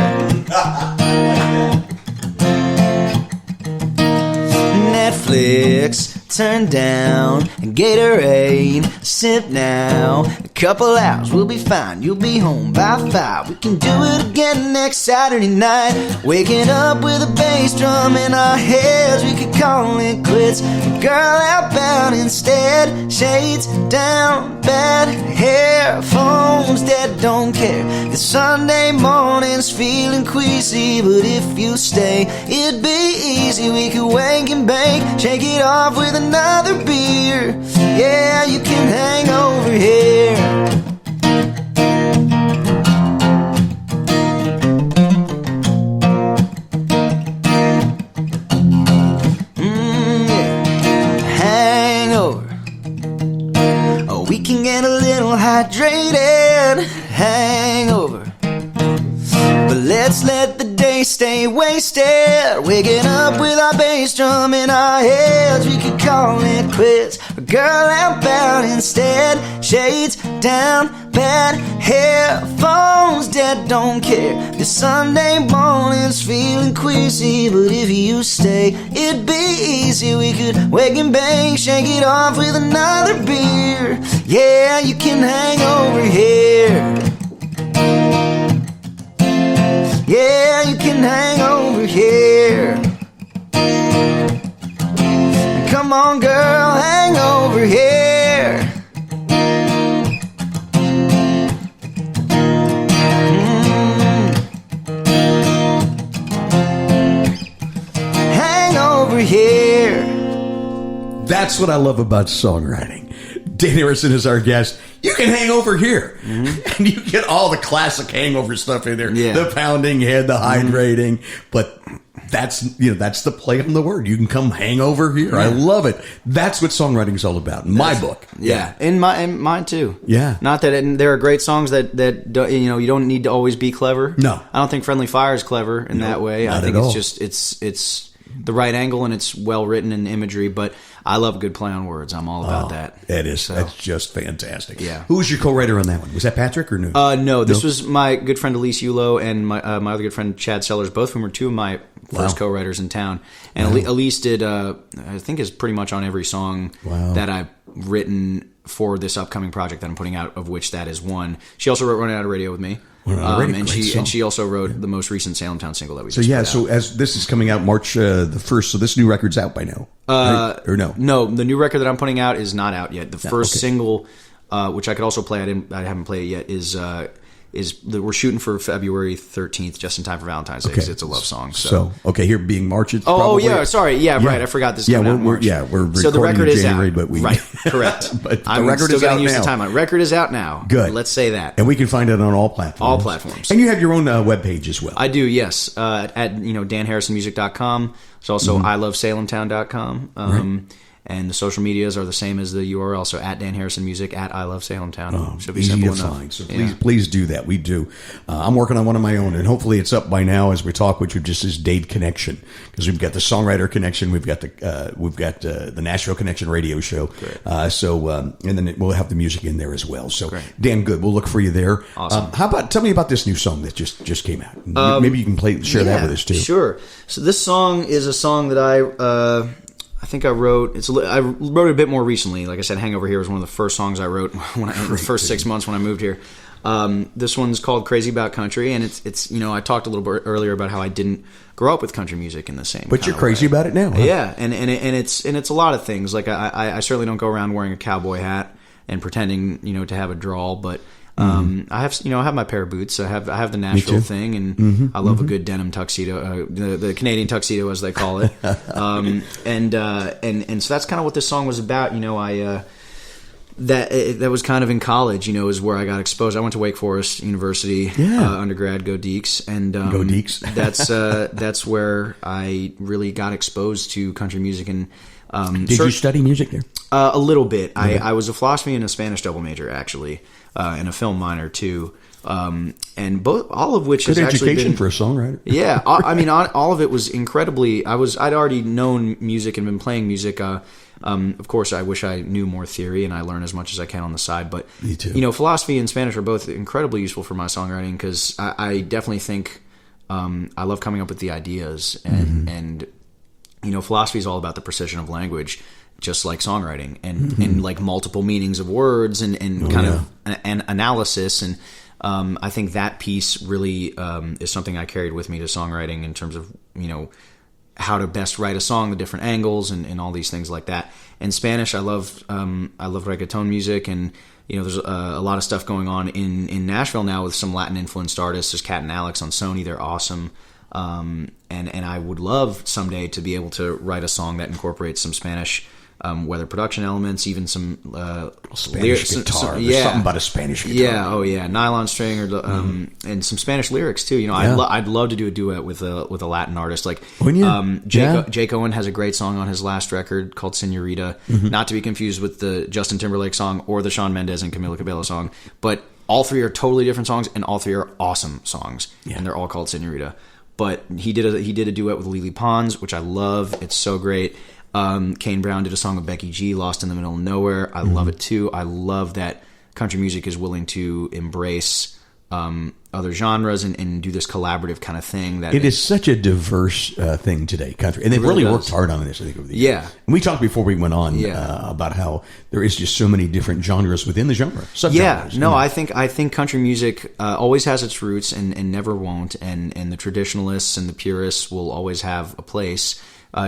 Netflix, turn down, Gatorade, sip now. A couple hours, we'll be fine, you'll be home by 5. We can do it again next Saturday night. Waking up with a bass drum in our heads, we could call it quits. But girl, how about instead? Shades down, bad hair, phones dead, don't care. The Sunday mornings feeling queasy, but if you stay, it'd be easy. We could wank and bake, shake it off with another beer. Yeah, you can hang over here. Hangover. Oh, we can get a little hydrated. Hangover. But let's let the day stay wasted. Waking up with our bass drum in our heads, we could call it quits. But girl, how about instead? Shades down, bad hair, phones dead, don't care. The Sunday mornings feeling queasy, but if you stay, it'd be easy. We could wake and bang, shake it off with another beer. Yeah, you can hang over here. Yeah, you can hang over here. Come on, girl, hang over here. Hang over here. That's what I love about songwriting. Dan Harrison is our guest. You can hang over here. And you get all the classic hangover stuff in there. Yeah. The pounding head, the hydrating. But that's the play on the word. You can come hang over here. I love it. That's what songwriting is all about. In my book. Yeah. In mine too. Yeah. Not that there are great songs that you don't need to always be clever. No. I don't think Friendly Fire is clever in that way. I think it's just it's the right angle and it's well written in imagery, but I love a good play on words. I'm all about that. It is. So, that's just fantastic. Yeah. Who was your co-writer on that one? Was that Patrick or no? No, this was my good friend Elise Yulo and my other good friend Chad Sellers, both of whom were two of my first co-writers in town. And Elise did, I think, is pretty much on every song that I've written for this upcoming project that I'm putting out, of which that is one. She also wrote Running Out of Radio with me. And she also wrote the most recent Salem Town single that we just put out. So as this is coming out March the 1st, so this new record's out by now, right? Or no? No, the new record that I'm putting out is not out yet. The first single, which I could also play, I haven't played it yet, we're shooting for February 13th, just in time for Valentine's Day, because it's a love song. So here being March, it's right. I forgot this. Yeah, coming out in March. we're recording so the record in is January, out. but we right, correct. But the I'm record still is getting out used now. to time. My record is out now. Good. Let's say that. And we can find it on all platforms. All platforms. And you have your own webpage as well. I do, yes. At danharrisonmusic.com. There's also ilovesalemtown.com. Right. And the social medias are the same as the URL. So at Dan Harrison Music, at I Love Salem Town. Should be easy simple to enough. find. So please do that. We do. I'm working on one of my own, and hopefully it's up by now as we talk, which just is Dave Connection, because we've got the Songwriter Connection, we've got the Nashville Connection radio show. And then we'll have the music in there as well. So Dan, good. We'll look for you there. Awesome. Tell me about this new song that just came out. Maybe you can share that with us too. Sure. So this song is a song that I think I wrote. I wrote it a bit more recently. Like I said, "Hangover Here" was one of the first songs I wrote the first 6 months when I moved here. This one's called "Crazy About Country," and it's I talked a little bit earlier about how I didn't grow up with country music in the same. But you're crazy about it now, huh? Yeah, and it's a lot of things. Like I certainly don't go around wearing a cowboy hat and pretending to have a drawl, but. I have my pair of boots. I have the Nashville thing, and I love a good denim tuxedo, the Canadian tuxedo as they call it. And so that's kind of what this song was about. That was kind of in college. Is where I got exposed. I went to Wake Forest University undergrad. Go Deeks, and Go Deeks. that's where I really got exposed to country music. And did you study music there? A little bit. I was a philosophy and a Spanish double major actually. And a film minor too, and all of which good has actually education been, for a songwriter. Yeah, I mean, all of it was incredibly. I'd already known music and been playing music. Of course, I wish I knew more theory, and I learn as much as I can on the side. But me too. Philosophy and Spanish are both incredibly useful for my songwriting because I definitely think I love coming up with the ideas, and philosophy is all about the precision of language. Just like songwriting and like multiple meanings of words and an analysis. And I think that piece really is something I carried with me to songwriting in terms of, how to best write a song, the different angles and all these things like that. In Spanish, I love reggaeton music, and there's a lot of stuff going on in Nashville now with some Latin influenced artists. There's Kat and Alex on Sony. They're awesome. And I would love someday to be able to write a song that incorporates some Spanish weather production elements, even some Spanish guitar. There's something about a Spanish guitar. Yeah, nylon string, or and some Spanish lyrics too. I'd love to do a duet with a Latin artist. Like Jake Owen has a great song on his last record called "Señorita," not to be confused with the Justin Timberlake song or the Shawn Mendes and Camila Cabello song. But all three are totally different songs, and all three are awesome songs, and they're all called "Señorita." But he did a duet with Lily Pons, which I love. It's so great. Kane Brown did a song with Becky G, "Lost in the Middle of Nowhere." I love it too. I love that country music is willing to embrace other genres and do this collaborative kind of thing. That it is such a diverse thing today, country, and they've really worked hard on this. I think over the years. And we talked before we went on about how there is just so many different genres within the genre. Subgenres, I think country music always has its roots and never won't, and the traditionalists and the purists will always have a place.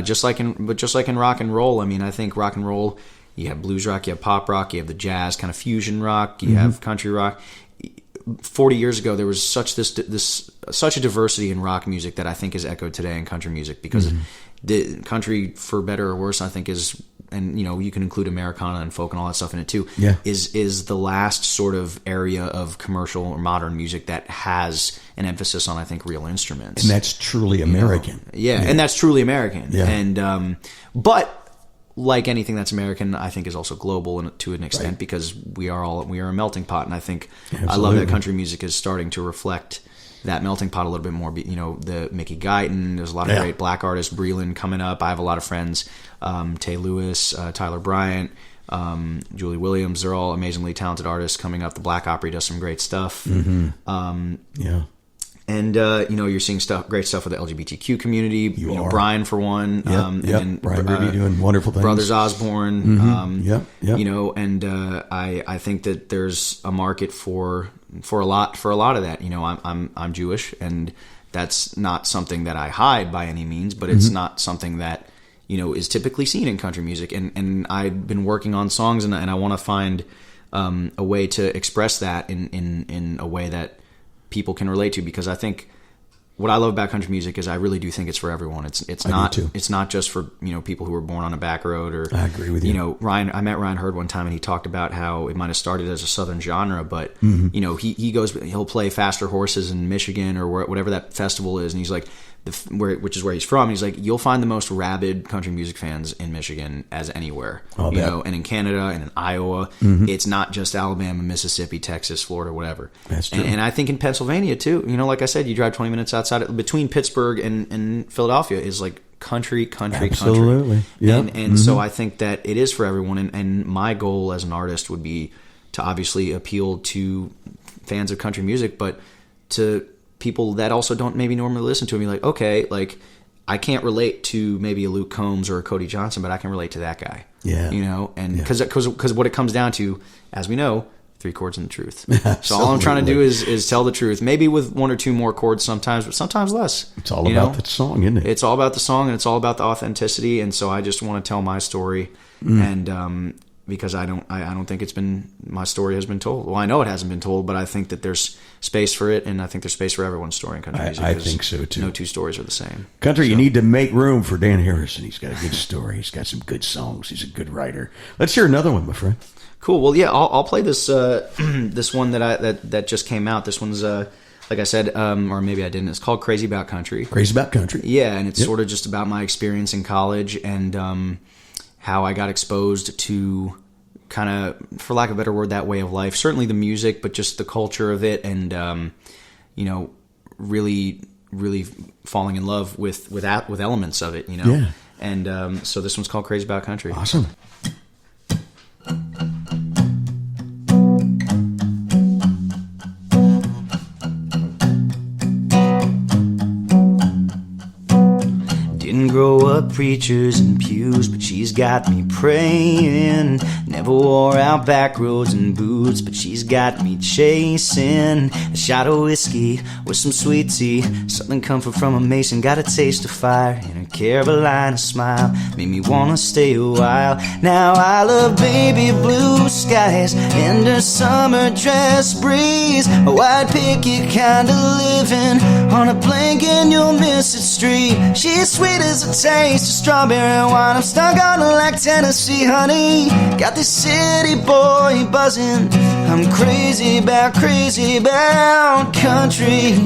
Just like in rock and roll. I mean, I think rock and roll, you have blues rock, you have pop rock, you have the jazz kind of fusion rock, you have country rock. 40 years ago, there was such a diversity in rock music that I think is echoed today in country music, because the country, for better or worse, I think is, and you can include Americana and folk and all that stuff in it too, is the last sort of area of commercial or modern music that has an emphasis on, I think, real instruments. And that's truly American. And that's truly American. And but like anything that's American, I think is also global to an extent, because we are a melting pot, and I think I love that country music is starting to reflect that melting pot a little bit more. The Mickey Guyton, there's a lot of great black artists, Breland coming up. I have a lot of friends, Tay Lewis, Tyler Bryant, Julie Williams. They're all amazingly talented artists coming up. The Black Opry does some great stuff. And you're seeing great stuff with the LGBTQ community. You know, Brian for one. And Brian Ruby doing wonderful things. Brothers Osborne. You know, and I think that there's a market for a lot of that. You know, I'm Jewish, and that's not something that I hide by any means, but it's not something that, you know, is typically seen in country music. And I've been working on songs, and I want to find a way to express that in a way that people can relate to, because I think what I love about country music is I really do think it's for everyone. It's not just for, you know, people who were born on a back road, or I agree with you. You know, I met Ryan Hurd one time, and he talked about how it might have started as a Southern genre, but you know, he'll play Faster Horses in Michigan or whatever that festival is, and he's like, which is where he's from. He's like, you'll find the most rabid country music fans in Michigan as anywhere, you know, and in Canada and in Iowa. It's not just Alabama, Mississippi, Texas, Florida, whatever. That's true. And I think in Pennsylvania too, you know, like I said, you drive 20 minutes outside between Pittsburgh and Philadelphia is like country. Absolutely. Yeah. And so I think that it is for everyone. And my goal as an artist would be to obviously appeal to fans of country music, but to people that also don't maybe normally listen to me, like, okay, like, I can't relate to maybe a Luke Combs or a Cody Johnson, but I can relate to that guy. Yeah. You know, and because what it comes down to, as we know, 3 chords and the truth. Absolutely. So all I'm trying to do is tell the truth, maybe with 1 or 2 more chords sometimes, but sometimes less. It's all about the song, isn't it? It's all about the song, and it's all about the authenticity. And so I just want to tell my story, and because I don't think my story has been told. Well, I know it hasn't been told, but I think that there's space for it, and I think there's space for everyone's story in country music. I think so too. No 2 stories are the same. Country, you need to make room for Dan Harrison. He's got a good story. He's got some good songs. He's a good writer. Let's hear another one, my friend. Cool. Well, yeah, I'll play this this one that just came out. This one's like I said, or maybe I didn't. It's called Crazy About Country. Crazy About Country. Yeah, and it's sort of just about my experience in college, and how I got exposed to, kind of, for lack of a better word, that way of life. Certainly the music, but just the culture of it, and you know, really falling in love with elements of it, you know. Yeah. And so this one's called Crazy About Country. Awesome. Didn't grow up preachers and pews, but she's got me praying. Never wore out back roads and boots, but she's got me chasing. A shot of whiskey with some sweet tea, Southern comfort from a Mason. Got a taste of fire in her Carolina smile, made me wanna stay a while. Now I love baby blue skies and her summer dress breeze, a white picket kind of living on a blanket you'll miss it street. She's sweet as a taste of strawberry wine. I'm stuck on her like Tennessee honey. Got this city boy buzzing. I'm crazy about country.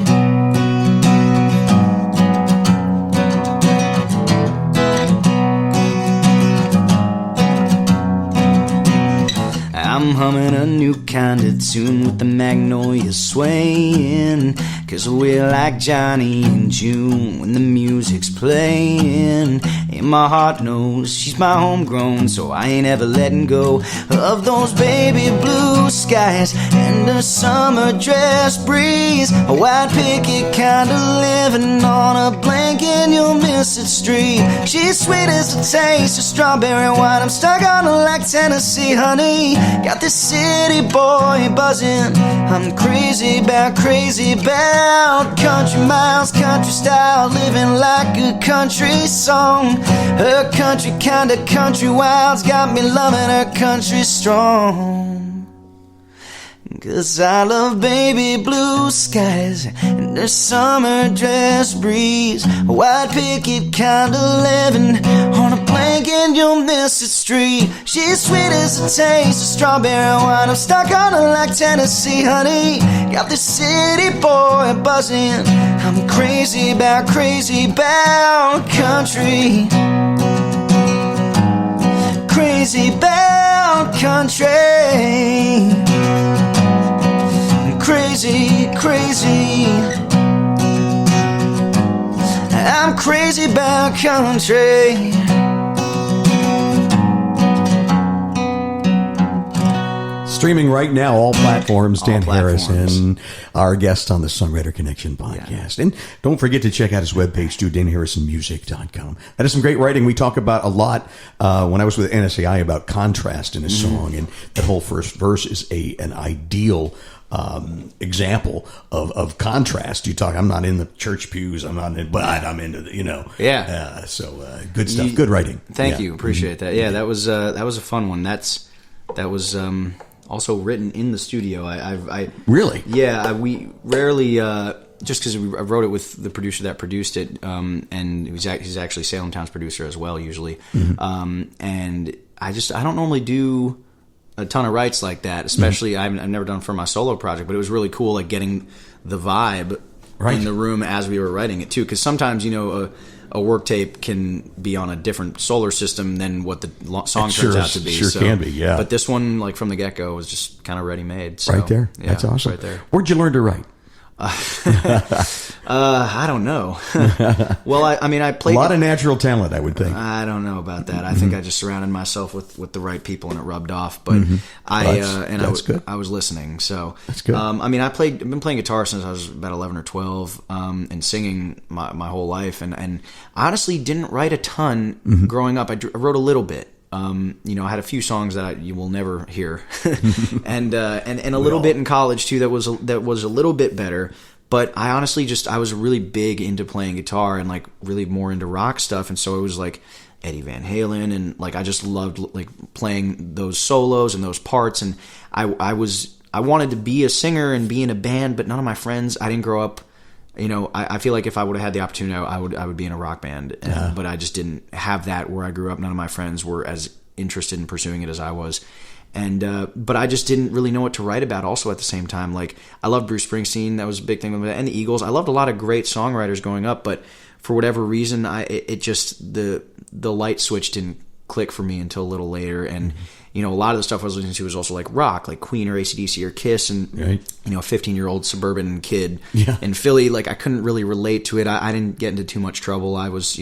I'm humming a new kind of tune with the magnolias swaying, 'cause we're like Johnny and June when the music's playing. And my heart knows she's my homegrown, so I ain't ever letting go of those baby blue skies and the summer dress breeze, a white picket kind of living on a blanket you'll miss it street. She's sweet as a taste of strawberry wine. I'm stuck on her like Tennessee honey. Got this city boy buzzing. I'm crazy about country miles, country style, living like a country song. Her country kind of country wild's got me loving her country strong. 'Cause I love baby blue skies and the summer dress breeze, a white picket kind of living on a blanket you'll miss it street. She's sweet as a taste of strawberry wine. I'm stuck on her like Tennessee honey. Got this city boy buzzing. I'm crazy about country. Crazy about country. Crazy. I'm crazy about country. Streaming right now, all platforms. Dan platforms. Harrison, our guest on the Songwriter Connection podcast. And don't forget to check out his webpage too, danharrisonmusic.com. That is some great writing. We talk about a lot when I was with NSAI about contrast in a song, and that whole first verse is an ideal example of contrast. You talk, I'm not in the church pews, I'm I'm into the, good stuff, good writing. Thank you, appreciate that. Yeah, that was a fun one. That was also written in the studio. I really, we rarely just because I wrote it with the producer that produced it, and he's actually Salem Town's producer as well usually, and I don't normally do a ton of writes like that, especially I've never done for my solo project, but it was really cool, like getting the vibe in the room as we were writing it too. Because sometimes a work tape can be on a different solar system than what the song turns out to be. Sure can be, yeah. But this one, like from the get go, was just kind of ready made. So, right there, yeah, that's awesome. Right there. Where'd you learn to write? I don't know. Well, I played a lot of natural talent, I would think. I don't know about that. I think I just surrounded myself with the right people and it rubbed off. But I was listening, so that's good. I've been playing guitar since I was about 11 or 12, and singing my whole life, and I honestly didn't write a ton growing up. I wrote a little bit. I had a few songs that you will never hear, and a little bit in college too. That was a little bit better. But I honestly I was really big into playing guitar and like really more into rock stuff, and so it was like Eddie Van Halen, and like I just loved like playing those solos and those parts, and I wanted to be a singer and be in a band, but none of my friends. I didn't grow up. I feel like if I would have had the opportunity, I would be in a rock band, but I just didn't have that where I grew up. None of my friends were as interested in pursuing it as I was, and but I just didn't really know what to write about. Also, at the same time, like I loved Bruce Springsteen, that was a big thing, and the Eagles. I loved a lot of great songwriters growing up, but for whatever reason, the light switch didn't click for me until a little later, and. A lot of the stuff I was listening to was also like rock, like Queen or AC/DC or Kiss, and a 15-year-old suburban kid in Philly. Like I couldn't really relate to it. I didn't get into too much trouble. I was,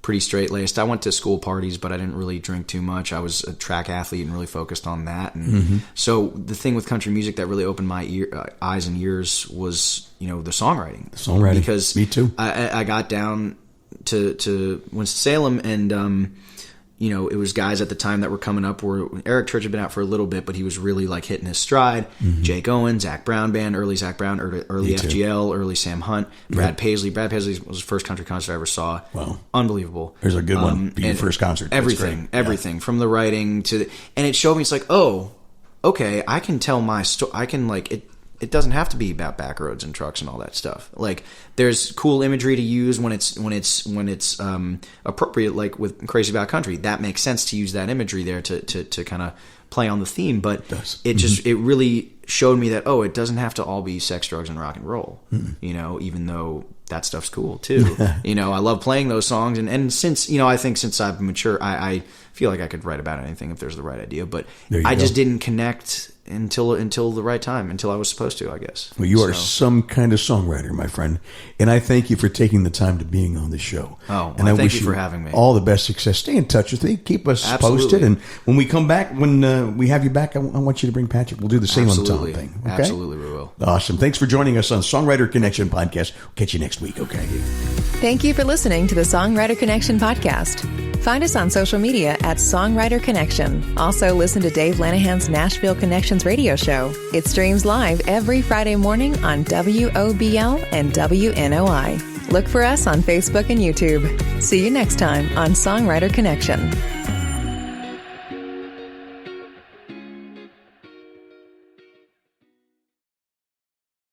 pretty straight-laced. I went to school parties, but I didn't really drink too much. I was a track athlete and really focused on that. And so the thing with country music that really opened my eyes and ears was, the songwriting. Because me too. I got down to Winston-Salem, and it was guys at the time that were coming up where Eric Church had been out for a little bit, but he was really like hitting his stride. Jake Owen, Zach Brown Band, early Zach Brown, early FGL, early Sam Hunt, Brad Paisley. Brad Paisley was the first country concert I ever saw. Wow. Unbelievable. There's a good one. Your first concert. Everything from the writing to and it showed me, it's like, oh, okay, I can tell my story. I can like it. It doesn't have to be about back roads and trucks and all that stuff. Like there's cool imagery to use when it's appropriate, like with Crazy About Country. That makes sense to use that imagery there to kind of play on the theme. But it really showed me that, it doesn't have to all be sex, drugs, and rock and roll. Even though that stuff's cool too. I love playing those songs, and since I think since I've matured, I feel like I could write about anything if there's the right idea. But I just didn't connect until the right time, until I was supposed to, I guess. Well, you are some kind of songwriter, my friend, and I thank you for taking the time to being on the show. And I thank you for having me. All the best success. Stay in touch with me. Keep us posted, and when we come back, when we have you back, I want you to bring Patrick. We'll do the same on the Tom thing. Okay? Absolutely, we will. Awesome. Thanks for joining us on Songwriter Connection Podcast. We'll catch you next week. Okay. Thank you for listening to the Songwriter Connection Podcast. Find us on social media at Songwriter Connection. Also, listen to Dave Lanahan's Nashville Connections radio show. It streams live every Friday morning on WOBL and WNOI. Look for us on Facebook and YouTube. See you next time on Songwriter Connection.